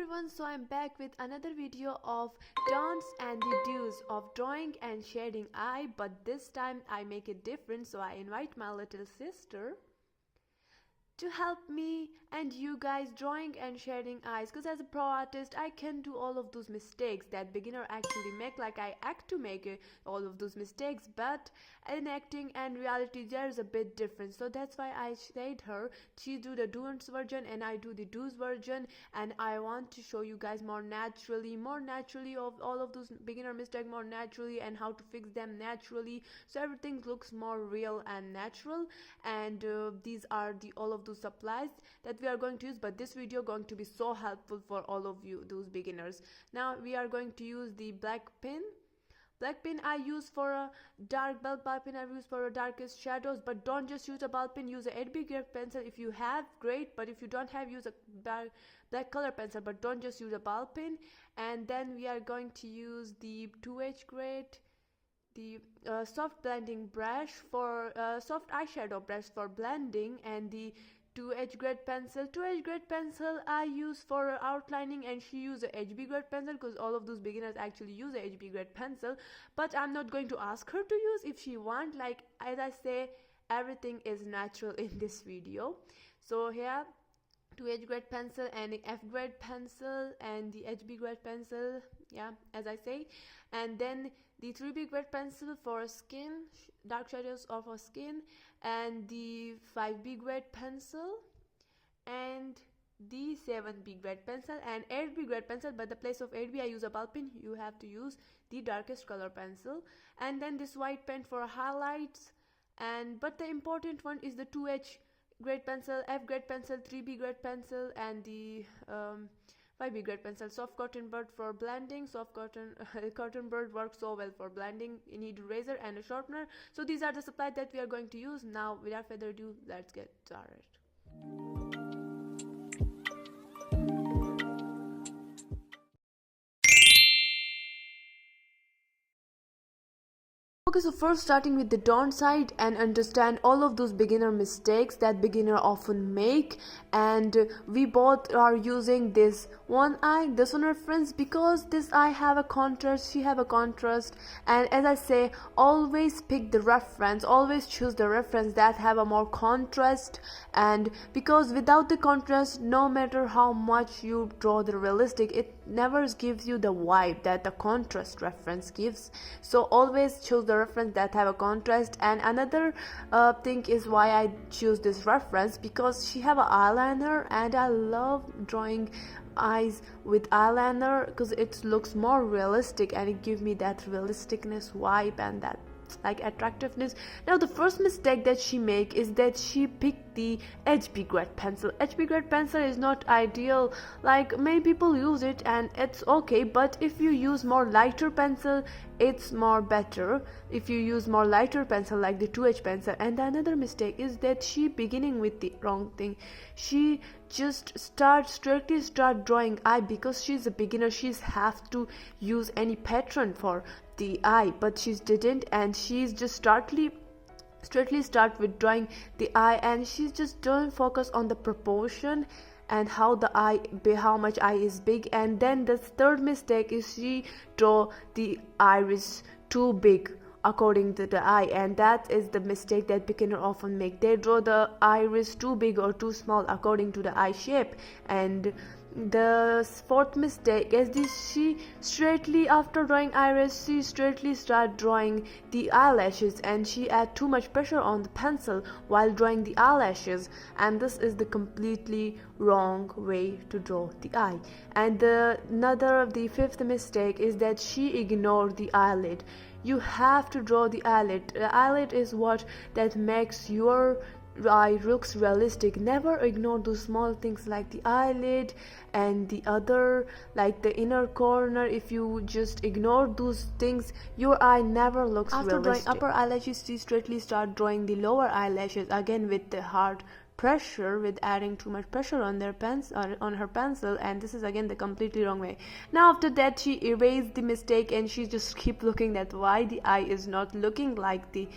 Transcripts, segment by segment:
everyone, so I'm back with another video of don'ts and the do's of drawing and shading eye, but this time I make it different, so I invite my little sister to help me and you guys drawing and shading eyes, because as a pro artist I can do all of those mistakes that beginner actually make, like I act to make all of those mistakes, but in acting and reality there is a bit different. So that's why I said her she do the don'ts version and I do the do's version, and I want to show you guys more naturally of all of those beginner mistakes more naturally and how to fix them naturally, so everything looks more real and natural. And these are the all of those supplies that we are going to use, but this video going to be so helpful for all of you those beginners. Now we are going to use the black pin I use for a dark ball pin I use for a darkest shadows, but don't just use a ball pin, use a 8B grade pencil. If you have, great, but if you don't have, use a black color pencil, but don't just use a ball pin. And then we are going to use the 2H grade, the soft blending brush for soft eyeshadow brush for blending, and the 2H grade pencil. 2H grade pencil I use for outlining, and she use a HB grade pencil because all of those beginners actually use a HB grade pencil, but I'm not going to ask her to use if she want. Like as I say, everything is natural in this video. So here 2H grade pencil and the F grade pencil and the HB grade pencil, yeah, as I say, and then the 3B grade pencil for skin, dark shadows or for skin, and the 5B grade pencil, and the 7B grade pencil and 8B grade pencil, but the place of 8B I use a ball pin, you have to use the darkest color pencil. And then this white pen for highlights, and but the important one is the 2H grade pencil, F grade pencil, 3B grade pencil, and the 5B grade pencil. Soft cotton bud for blending. Soft cotton cotton bud works so well for blending. You need a razor and a sharpener. So these are the supplies that we are going to use. Now without further ado, let's get started. Okay, so first starting with the don't side and understand all of those beginner mistakes that beginner often make. And we both are using this one reference because this eye have a contrast, she have a contrast, and as I say, always pick the reference, always choose the reference that have a more contrast. And because without the contrast, no matter how much you draw the realistic, it never gives you the vibe that the contrast reference gives. So always choose the reference that have a contrast. And another thing is why I choose this reference, because she have an eyeliner and I love drawing eyes with eyeliner because it looks more realistic and it gives me that realisticness vibe and that like attractiveness. Now the first mistake that she make is that she picked the HB grade pencil. HB grade pencil is not ideal, like many people use it and it's okay, but if you use more lighter pencil it's more better if you use more lighter pencil like the 2H pencil. And another mistake is that she beginning with the wrong thing. She just strictly start drawing eye because she's a beginner, she's have to use any pattern for the eye, but she didn't, and she's just strictly start with drawing the eye, and she's just don't focus on the proportion and how much eye is big. And then the third mistake is she draw the iris too big according to the eye, and that is the mistake that beginner often make. They draw the iris too big or too small according to the eye shape. And the fourth mistake is this: she straightly after drawing iris, she straightly start drawing the eyelashes, and she add too much pressure on the pencil while drawing the eyelashes, and this is the completely wrong way to draw the eye. And the fifth mistake is that she ignored the eyelid. You have to draw the eyelid. The eyelid is what that makes your eye looks realistic. Never ignore those small things like the eyelid and the other like the inner corner. If you just ignore those things, your eye never looks realistic. After drawing upper eyelashes, she straightly start drawing the lower eyelashes again with the hard pressure, with adding too much pressure on their on her pencil, and this is again the completely wrong way. Now after that she erased the mistake and she just keep looking at why the eye is not looking like the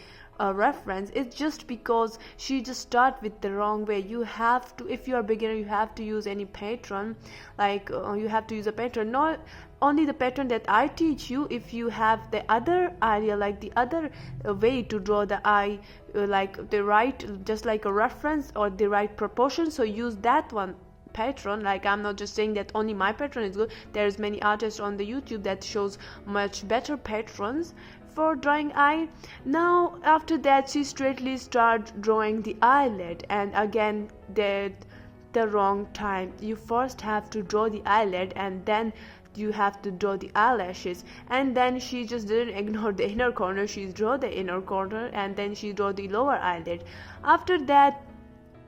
reference. It's just because she just start with the wrong way. You have to, if you are a beginner, you have to use any pattern, like you have to use a pattern, not only the pattern that I teach you. If you have the other idea, like the other way to draw the eye, like the right, just like a reference or the right proportion, so use that one pattern. Like, I'm not just saying that only my pattern is good. There's many artists on the YouTube that shows much better patterns for drawing eye. Now after that, she straightly start drawing the eyelid, and again the wrong time. You first have to draw the eyelid, and then you have to draw the eyelashes. And then she just didn't ignore the inner corner, she drew the inner corner, and then she drew the lower eyelid. After that,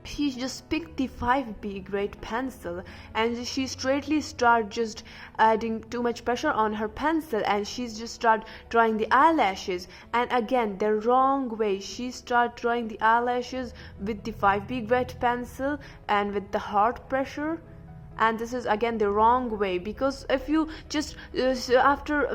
she just picked the 5B grade pencil, and she straightly start just adding too much pressure on her pencil, and she's just start drawing the eyelashes. And again, the wrong way. She start drawing the eyelashes with the 5B grade pencil and with the hard pressure. And this is again the wrong way, because if you just after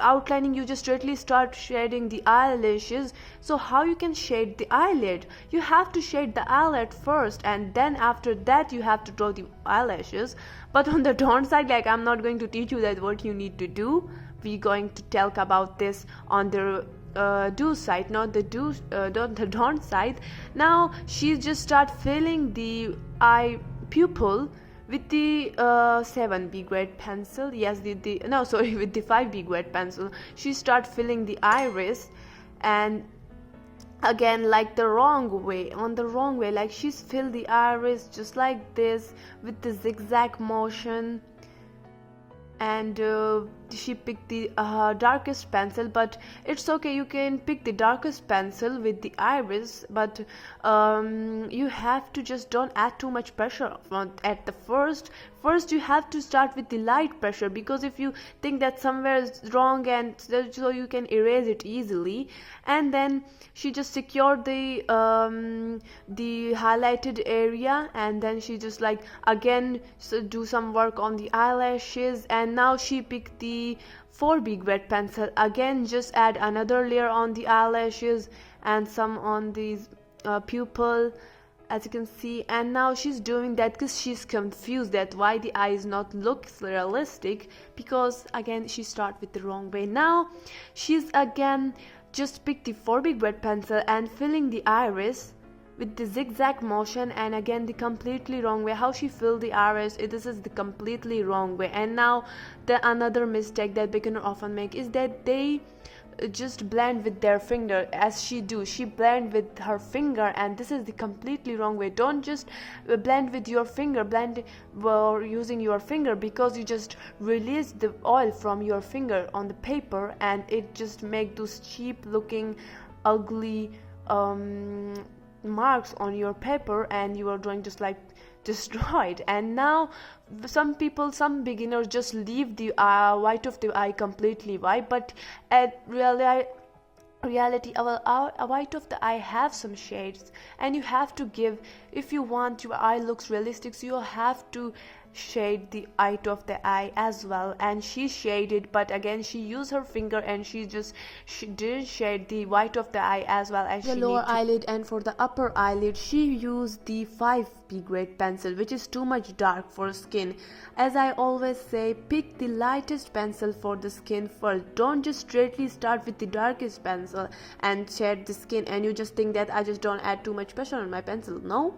outlining, you just straightly start shading the eyelashes. So how you can shade the eyelid? You have to shade the eyelid first, and then after that you have to draw the eyelashes. But on the downside, like, I'm not going to teach you that what you need to do. We're going to talk about this on the do side, not the don't side. Now she just start filling the eye pupil with the 7B grade pencil. Yes, no, sorry, with the 5B grade pencil. She start filling the iris, and again, like the wrong way, on the wrong way. Like, she's filled the iris just like this with the zigzag motion, and she picked the darkest pencil. But it's okay, you can pick the darkest pencil with the iris, but you have to just don't add too much pressure at the first. You have to start with the light pressure, because if you think that somewhere is wrong, and so you can erase it easily. And then she just secured the highlighted area, and then she just like again do some work on the eyelashes. And now she picked the 4B grade pencil. Again, just add another layer on the eyelashes and some on these pupil, as you can see. And now she's doing that because she's confused that why the eyes not look realistic, because again she start with the wrong way. Now she's again just picked the 4B grade pencil and filling the iris with the zigzag motion, and again the completely wrong way. How she filled the iris, this is the completely wrong way. And now the another mistake that beginner often make is that they just blend with their finger, as she blend with her finger, and this is the completely wrong way. Don't just blend with your finger, blend using your finger, because you just release the oil from your finger on the paper, and it just make those cheap looking ugly marks on your paper, and you are drawing just like destroyed. And now some beginners just leave the white of the eye completely white, but at reality our white of the eye have some shades, and you have to give, if you want your eye looks realistic, so you have to shade the white of the eye as well. And she shaded, but again she used her finger, and she didn't shade the white of the eye as well as the lower eyelid. And for the upper eyelid, she used the 5B grade pencil, which is too much dark for skin. As I always say, pick the lightest pencil for the skin first. Don't just straightly start with the darkest pencil and shade the skin, and you just think that I just don't add too much pressure on my pencil. No,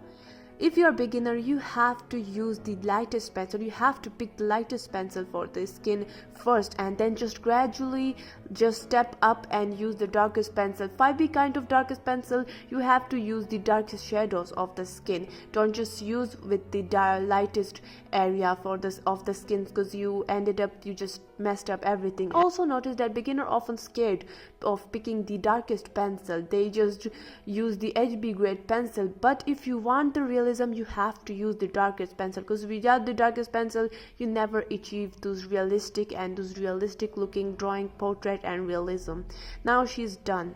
if you're a beginner, you have to use the lightest pencil. You have to pick the lightest pencil for the skin first, and then just gradually just step up and use the darkest pencil. 5B kind of darkest pencil, you have to use the darkest shadows of the skin. Don't just use with the lightest area for this of the skin, because you just messed up everything. Also notice that beginner often scared of picking the darkest pencil. They just use the HB grade pencil. But if you want the realism, you have to use the darkest pencil, because without the darkest pencil you never achieve those realistic looking drawing, portrait and realism. Now she's done.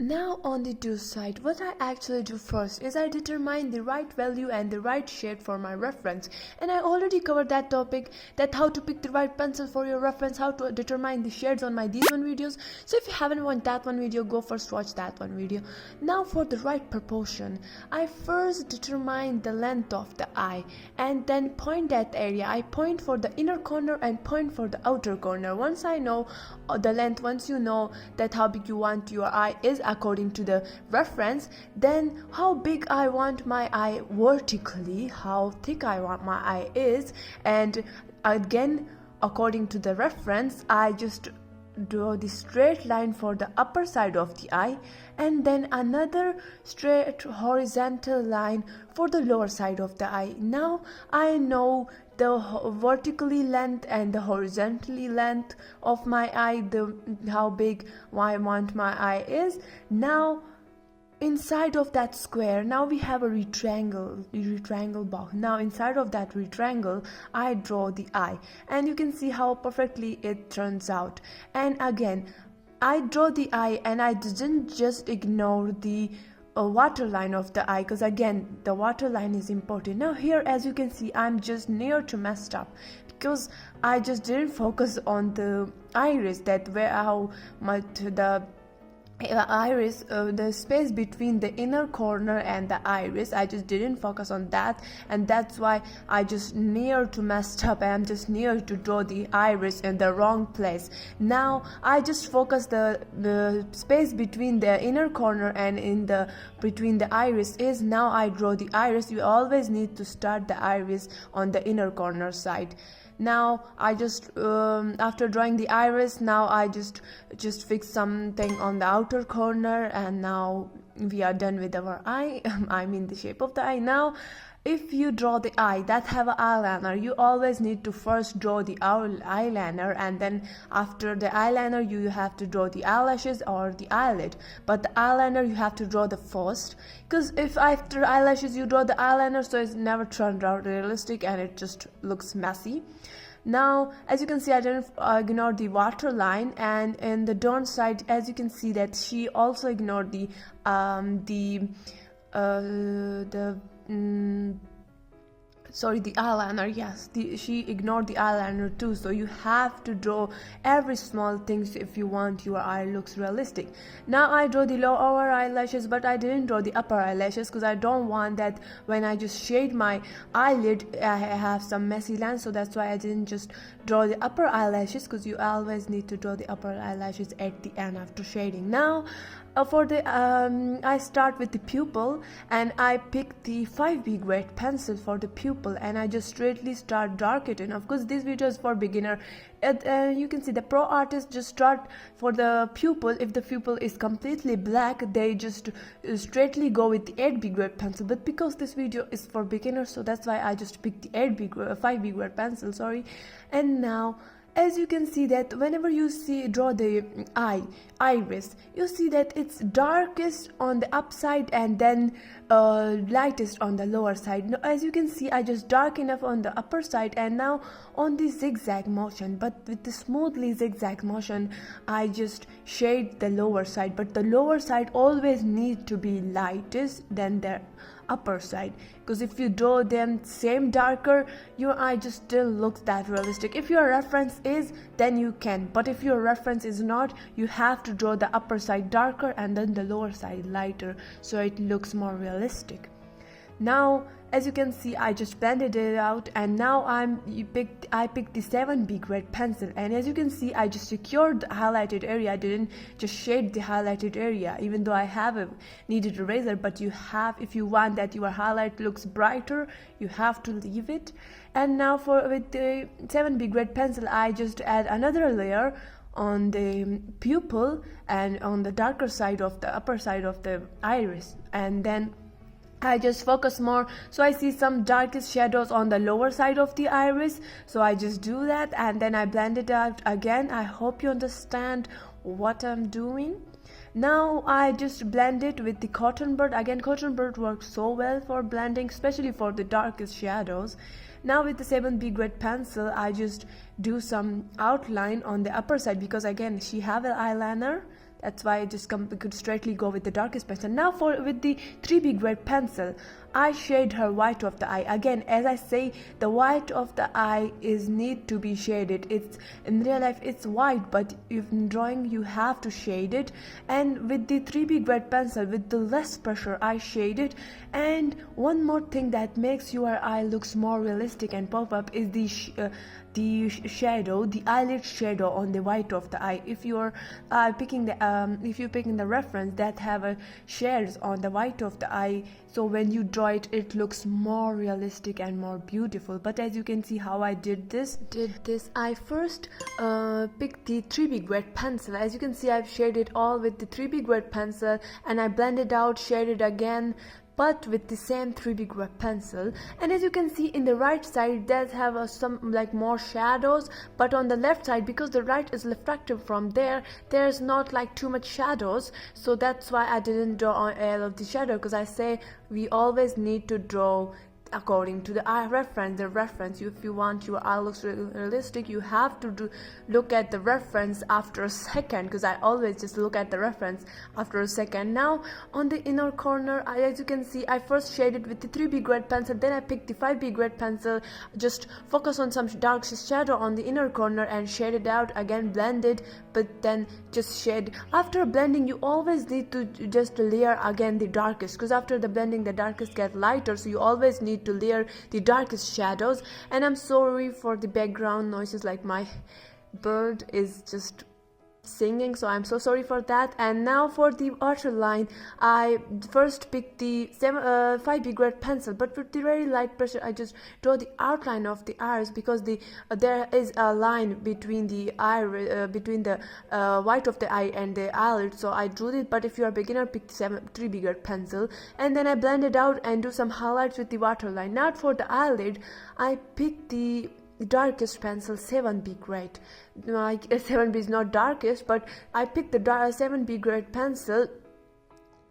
Now on the do side, what I actually do first is I determine the right value and the right shade for my reference, and I already covered that topic, that how to pick the right pencil for your reference, how to determine the shades on my these one videos. So if you haven't watched that one video, go first watch that one video. Now for the right proportion, I first determine the length of the eye and then point that area. I point for the inner corner and point for the outer corner. Once I know the length, once you know that how big you want your eye is according to the reference, then how big I want my eye vertically, how thick I want my eye is, and again according to the reference I just draw the straight line for the upper side of the eye and then another straight horizontal line for the lower side of the eye. Now I know the vertically length and the horizontally length of my eye, the how big I want my eye is. Now inside of that square, now we have a rectangle box. Now inside of that rectangle I draw the eye and you can see how perfectly it turns out. And again I draw the eye and I didn't just ignore the water line of the eye, because again the water line is important. Now here as you can see I'm just near to messed up because I just didn't focus on the iris, that where how much the iris, the space between the inner corner and the iris, I just didn't focus on that, and that's why I just near to messed up. I'm just near to draw the iris in the wrong place. Now I just focus the space between the inner corner and in the between the iris is, now I draw the iris. You always need to start the iris on the inner corner side. Now I just after drawing the iris, now I just fix something on the outer corner, and now we are done with our eye. I mean the shape of the eye. Now if you draw the eye that have an eyeliner, you always need to first draw the eyeliner, and then after the eyeliner you have to draw the eyelashes or the eyelid. But the eyeliner you have to draw the first, because if after eyelashes you draw the eyeliner, so it's never turned out realistic and it just looks messy. Now as you can see I didn't ignore the water line, and in the dawn side as you can see that she also ignored the eyeliner. Yes, she ignored the eyeliner too. So you have to draw every small thing if you want your eye looks realistic. Now I draw the lower eyelashes, but I didn't draw the upper eyelashes because I don't want that when I just shade my eyelid I have some messy lines. So that's why I didn't just draw the upper eyelashes, because you always need to draw the upper eyelashes at the end after shading. Now for the I start with the pupil, and I pick the 5B grade pencil for the pupil, and I just straightly start dark it enough, because this video is for beginner. You can see the pro artist just start for the pupil. If the pupil is completely black, they just straightly go with the 8B grade pencil, but because this video is for beginners, so that's why I just picked the 5B grade pencil, sorry. And now as you can see that whenever you draw the iris, you see that it's darkest on the upside and then lightest on the lower side. Now as you can see I just dark enough on the upper side, and now on the zigzag motion, but with the smoothly zigzag motion I just shade the lower side, but the lower side always need to be lightest than the upper side, because if you draw them same darker, your eye just still looks that realistic. If your reference is, then you can, but if your reference is not, you have to draw the upper side darker and then the lower side lighter, so it looks more realistic. Now as you can see I just blended it out, and now I picked the 7B grade pencil, and as you can see I just secured the highlighted area. I didn't just shade the highlighted area, even though I have a needed eraser, but you have, if you want that your highlight looks brighter, you have to leave it. And now with the 7B grade pencil I just add another layer on the pupil and on the darker side of the upper side of the iris, and then I just focus more, so I see some darkest shadows on the lower side of the iris, so I just do that and then I blend it out again. I hope you understand what I'm doing. Now I just blend it with the cotton bud. Again, cotton bud works so well for blending, especially for the darkest shadows. Now with the 7B grade pencil I just do some outline on the upper side, because again she have an eyeliner, That's why I just could straightly go with the darkest pencil. Now with the 3B grade pencil, I shade her white of the eye. Again, as I say, the white of the eye is need to be shaded. It's in real life it's white, but if in drawing you have to shade it. And with the 3B grade pencil, with the less pressure, I shade it. And one more thing that makes your eye looks more realistic and pop up is the shadow, the eyelid shadow on the white of the eye. If you're picking the reference that have shades on the white of the eye, so when you draw it, it looks more realistic and more beautiful. But as you can see how I did this, I first picked the 3B grade pencil. As you can see, I've shaded all with the 3B grade pencil, and I blended out, shaded again, but with the same 3B grade pencil. And as you can see in the right side, it does have some like more shadows, but on the left side, because the light is reflected from there's not like too much shadows, so that's why I didn't draw on all of the shadow, because I say we always need to draw according to the eye reference. If you want your eye looks realistic, you have to look at the reference after a second, because I always just look at the reference after a second. Now on the inner corner, as you can see, I first shaded with the 3B grade pencil, then I picked the 5B grade pencil, just focus on some dark shadow on the inner corner and shade it out, again blended, but then just shade. After blending, you always need to just layer again the darkest, because after the blending the darkest get lighter, so you always need to layer the darkest shadows. And I'm sorry for the background noises, like my bird is just singing, so I'm so sorry for that. And now for the waterline, I first picked the 5B grade pencil, but with the very light pressure I just draw the outline of the iris, because there is a line between the between the white of the eye and the eyelid, so I drew it. But if you are beginner, pick the 3B grade pencil, and then I blend it out and do some highlights with the waterline. Now for the eyelid, I picked the darkest pencil, 7B grade. Like 7B is not darkest, but I picked the 7B grade pencil.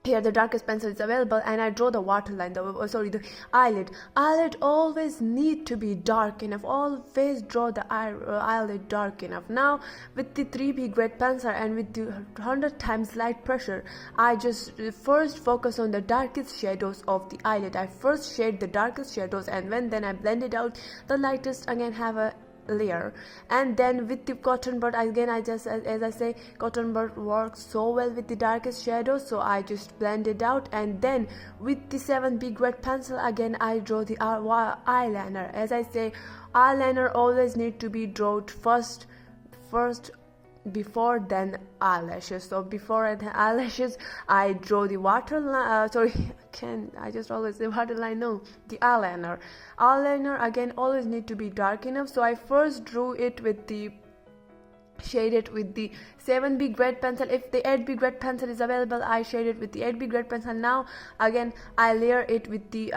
Here the darkest pencil is available, and I draw the waterline, the eyelid. Eyelid always need to be dark enough. Always draw the eyelid dark enough. Now with the 3B grade pencil and with the 100 times light pressure, I just first focus on the darkest shadows of the eyelid. I first shade the darkest shadows, and then I blend it out, the lightest again have a layer. And then with the cotton bud, again I just, as I say, cotton bud works so well with the darkest shadows, so I just blend it out. And then with the 7B grade pencil, again I draw the eyeliner. As I say, eyeliner always need to be drawn first before then eyelashes. So before the eyelashes, I draw the waterline. I just always say waterline? No, the eyeliner. Eyeliner again always need to be dark enough. So I first drew it with the shade it with the 7B grade pencil. If the 8B grade pencil is available, I shade it with the 8B grade pencil. Now again I layer it with the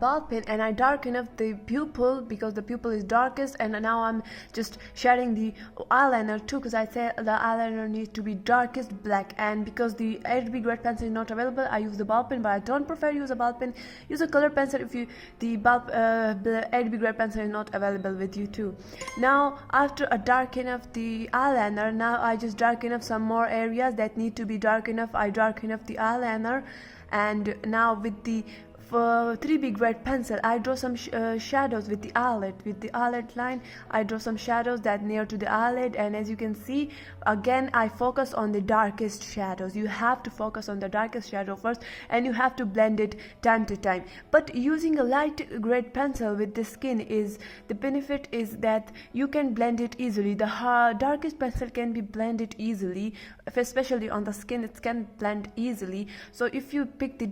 ball pen, and I darken up the pupil, because the pupil is darkest. And now I'm just shading the eyeliner too, because I said the eyeliner needs to be darkest black. And because the 8B grade pencil is not available, I use the ball pen, but I don't prefer use a ball pen. Use a color pencil if the 8B grade pencil is not available with you too. Now after a darken up the eyeliner, now I just darken up some more areas that need to be dark enough. I darken up the eyeliner, and now with the 3B grade pencil, I draw some shadows with the eyelid. With the eyelid line, I draw some shadows that near to the eyelid. And as you can see, again I focus on the darkest shadows. You have to focus on the darkest shadow first, and you have to blend it time to time. But using a light grade pencil with the skin, is the benefit is that you can blend it easily. The darkest pencil can be blended easily, especially on the skin. It can blend easily. So if you pick the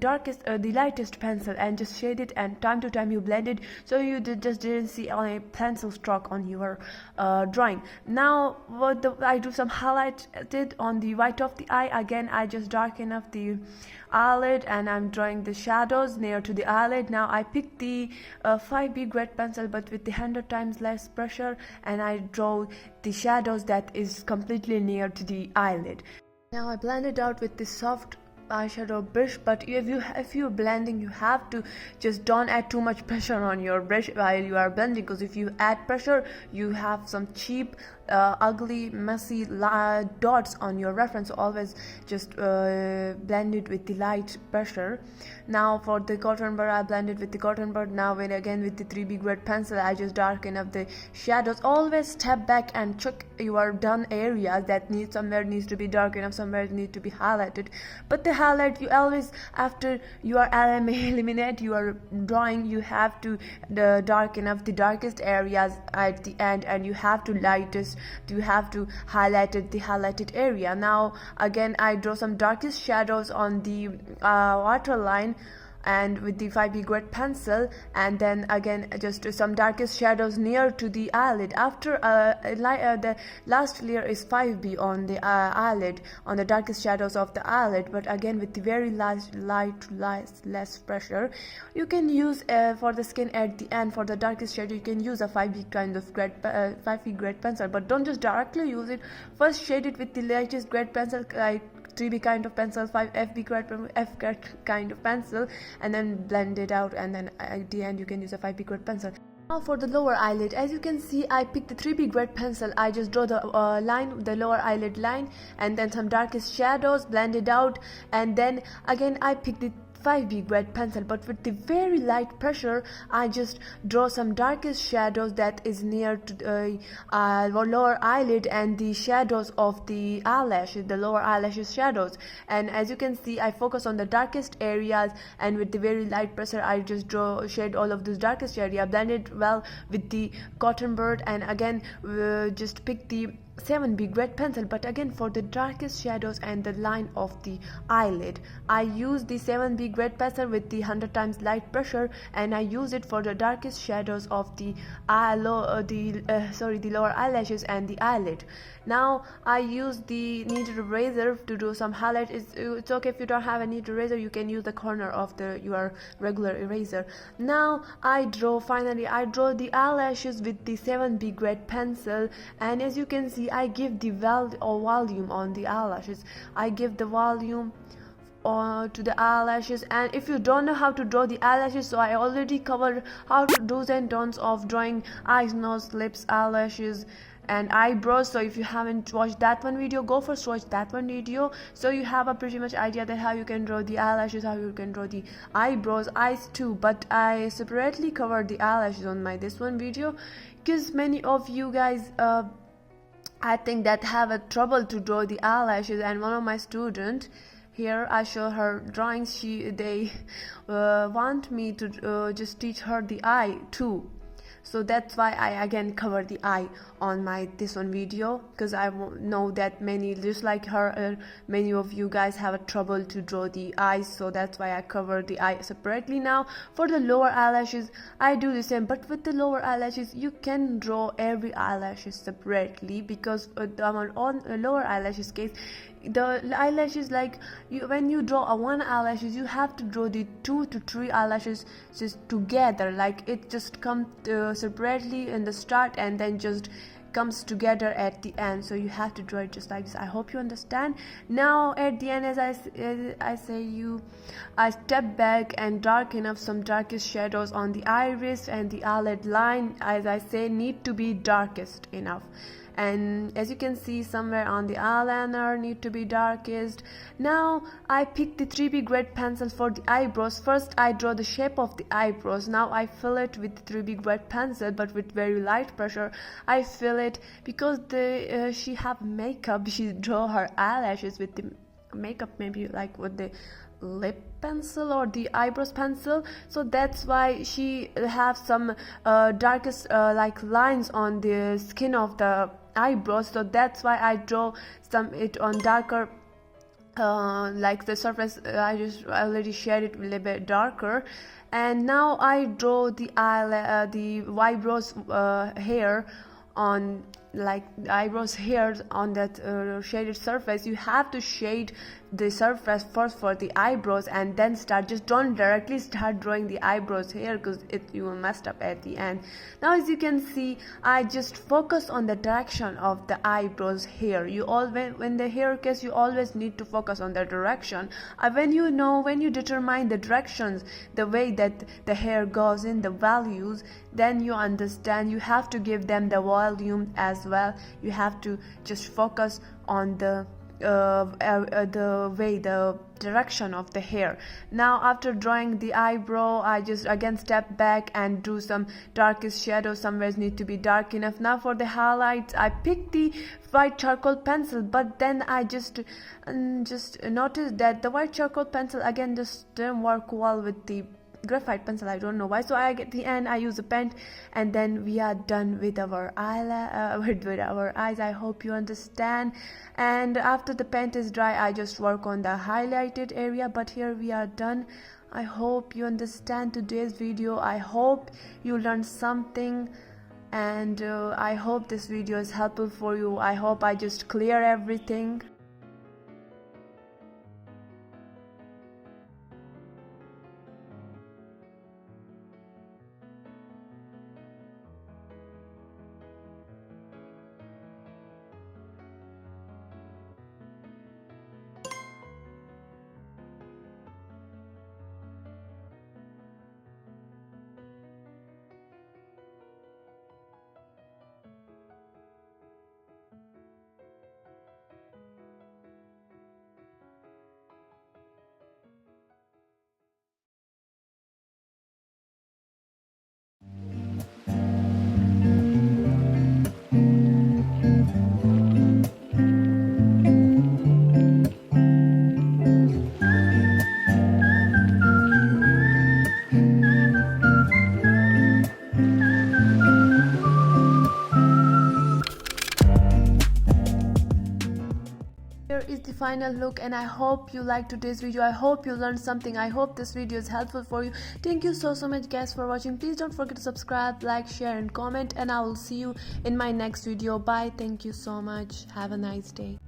lightest pencil and just shade it, and time to time you blend it, so you just didn't see a pencil stroke on your drawing. Now I do some highlighted on the white of the eye. Again I just darken up the eyelid, and I'm drawing the shadows near to the eyelid. Now I pick the 5B grade pencil, but with the 100 times less pressure, and I draw the shadows that is completely near to the eyelid. Now I blend it out with the soft eyeshadow brush, but if you're blending, you have to just don't add too much pressure on your brush while you are blending, because if you add pressure, you have some cheap ugly messy dots on your reference. So always just blend it with the light pressure. Now for the cotton bud, I blended with the cotton bud. Now when again with the 3B grade pencil, I just darken up the shadows. Always step back and check your done areas that somewhere needs to be darkened up, somewhere need to be highlighted. But the highlight, you always, after you are eliminate your drawing, you have to darken up the darkest areas at the end, and you have to highlight the highlighted area. Now again I draw some darkest shadows on the waterline and with the 5B grade pencil, and then again just some darkest shadows near to the eyelid. After the last layer is 5B on the eyelid, on the darkest shadows of the eyelid, but again with the very less pressure. You can use for the skin at the end, for the darkest shadow, you can use a 5B kind of 5B grade pencil, but don't just directly use it. First shade it with the lightest grade pencil, like 3B kind of pencil, 5FB F kind of pencil, and then blend it out, and then at the end you can use a 5B grade pencil. Now for the lower eyelid, as you can see, I picked the 3B grade pencil. I just draw the line, the lower eyelid line, and then some darkest shadows, blend it out, and then again I picked the 5B grade pencil, but with the very light pressure, I just draw some darkest shadows that is near to the lower eyelid and the shadows of the eyelashes, the lower eyelashes shadows. And as you can see, I focus on the darkest areas, and with the very light pressure, I just shade all of those darkest area, blend it well with the cotton bud, and again just pick the 7B grade pencil. But again for the darkest shadows and the line of the eyelid, I use the 7B grade pencil with the 100 times light pressure, and I use it for the darkest shadows of the lower eyelashes and the eyelid. Now I use the kneaded eraser to do some highlight. It's okay if you don't have a kneaded eraser, you can use the corner of your regular eraser. Now I draw the eyelashes with the 7B grade pencil, and as you can see, I give the volume on the eyelashes. I give the volume to the eyelashes. And if you don't know how to draw the eyelashes, so I already covered how to do's and don'ts of drawing eyes, nose, lips, eyelashes and eyebrows. So if you haven't watched that one video, go first watch that one video, so you have a pretty much idea that how you can draw the eyelashes, how you can draw the eyebrows, eyes too. But I separately covered the eyelashes on my this one video, because many of you guys I think that have a trouble to draw the eyelashes. And one of my student here, I show her drawings, they want me to just teach her the eye too. So that's why I again cover the eye on my this one video, because I know that many, just like her, many of you guys have a trouble to draw the eyes, so that's why I cover the eye separately. Now for the lower eyelashes, I do the same, but with the lower eyelashes you can draw every eyelashes separately, because on lower eyelashes case, the eyelashes, like when you draw a one eyelashes, you have to draw the 2 to 3 eyelashes just together, like it just comes separately in the start and then just comes together at the end. So you have to draw it just like this. I hope you understand. Now at the end, as I step back and darken up some darkest shadows on the iris, and the eyelid line, as I say, need to be darkest enough. And as you can see, somewhere on the eyeliner need to be darkest. Now I pick the 3B grade pencil for the eyebrows. First I draw the shape of the eyebrows. Now I fill it with the 3B grade pencil, but with very light pressure. I fill it because she have makeup, she draw her eyelashes with the makeup, maybe like with the lip pencil or the eyebrows pencil, so that's why she have some darkest like lines on the skin of the eyebrows. So that's why I draw it on darker, like the surface I just already shared it a little bit darker. And now I draw the eyebrows hair on like eyebrows hairs on that shaded surface, you have to shade the surface first for the eyebrows and then start. Just don't directly start drawing the eyebrows here, because you will mess up at the end. Now as you can see, I just focus on the direction of the eyebrows here. You always, when the hair case, you always need to focus on the direction. When you determine the directions, the way that the hair goes in, the values, then you understand you have to give them the volume as well. You have to just focus on the way, the direction of the hair. Now after drawing the eyebrow, I just again step back and do some darkest shadow. Somewhere need to be dark enough. Now for the highlights, I picked the white charcoal pencil, but then I just noticed that the white charcoal pencil again just didn't work well with the graphite pencil. I don't know why. So at the end I use a pen, and then we are done with our with our eyes. I hope you understand. And after the paint is dry, I just work on the highlighted area. But here we are done. I hope you understand today's video. I hope you learned something, and I hope this video is helpful for you. I hope I just clear everything. Here is the final look, and I hope you liked today's video. I hope you learned something. I hope this video is helpful for you. Thank you so much guys for watching. Please don't forget to subscribe, like, share and comment, and I will see you in my next video. Bye. Thank you so much. Have a nice day.